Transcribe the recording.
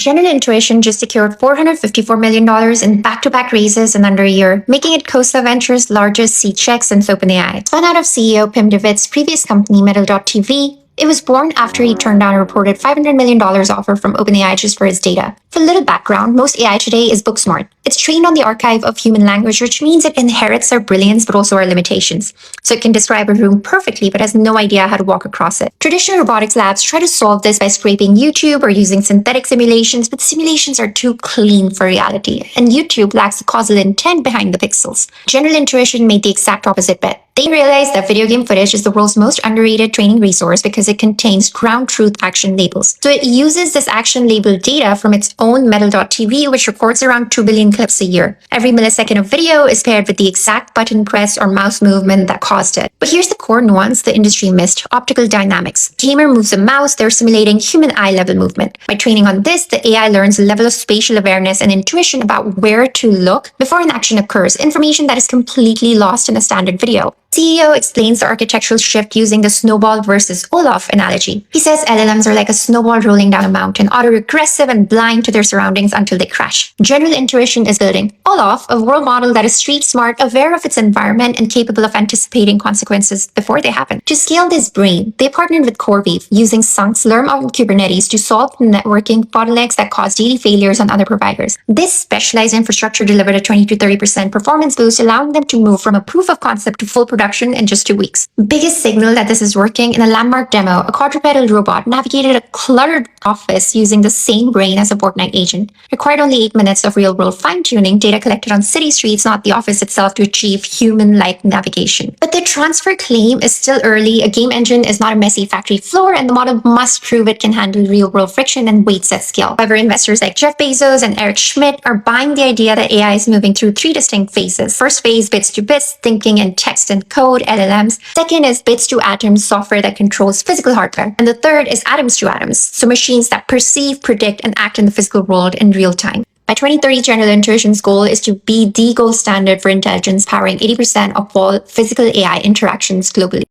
General Intuition just secured $454 million in back-to-back raises in under a year, making it Khosla Ventures' largest seed check since OpenAI. Spun out of CEO Pim de Witte's previous company, Metal.tv, it was born after he turned down a reported $500 million offer from OpenAI just for his data. For a little background, most AI today is book smart. It's trained on the archive of human language, which means it inherits our brilliance but also our limitations. So it can describe a room perfectly but has no idea how to walk across it. Traditional robotics labs try to solve this by scraping YouTube or using synthetic simulations, but simulations are too clean for reality, and YouTube lacks the causal intent behind the pixels. General Intuition made the exact opposite bet. They realized that video game footage is the world's most underrated training resource because it contains ground truth action labels. So it uses this action label data from its own Metal.tv, which records around 2 billion clips a year. Every millisecond of video is paired with the exact button press or mouse movement that caused it. But here's the core nuance the industry missed: optical dynamics. The gamer moves a mouse, they're simulating human eye level movement. By training on this, the AI learns a level of spatial awareness and intuition about where to look before an action occurs, information that is completely lost in a standard video. CEO explains the architectural shift using the Snowball versus Olaf analogy. He says LLMs are like a snowball rolling down a mountain, autoregressive and blind to their surroundings until they crash. General Intuition is building Olaf, a world model that is street smart, aware of its environment, and capable of anticipating consequences before they happen. To scale this brain, they partnered with CoreWeave, using Sunk's Learn on Kubernetes to solve networking bottlenecks that cause daily failures on other providers. This specialized infrastructure delivered a 20 to 30% performance boost, allowing them to move from a proof of concept to full production in just 2 weeks. Biggest signal that this is working: in a landmark demo, a quadrupedal robot navigated a cluttered office using the same brain as a Fortnite agent. Required only 8 minutes of real-world fine-tuning, data collected on city streets, not the office itself, to achieve human-like navigation. But the transfer claim is still early. A game engine is not a messy factory floor, and the model must prove it can handle real-world friction and weights at scale. However, investors like Jeff Bezos and Eric Schmidt are buying the idea that AI is moving through 3 distinct phases. First phase, bits to bits, thinking in text and code, LLMs. Second is bits to atoms, software that controls physical hardware. And the third is atoms to atoms, so machines that perceive, predict, and act in the physical world in real time. By 2030, General Intuition's goal is to be the gold standard for intelligence, powering 80% of all physical AI interactions globally.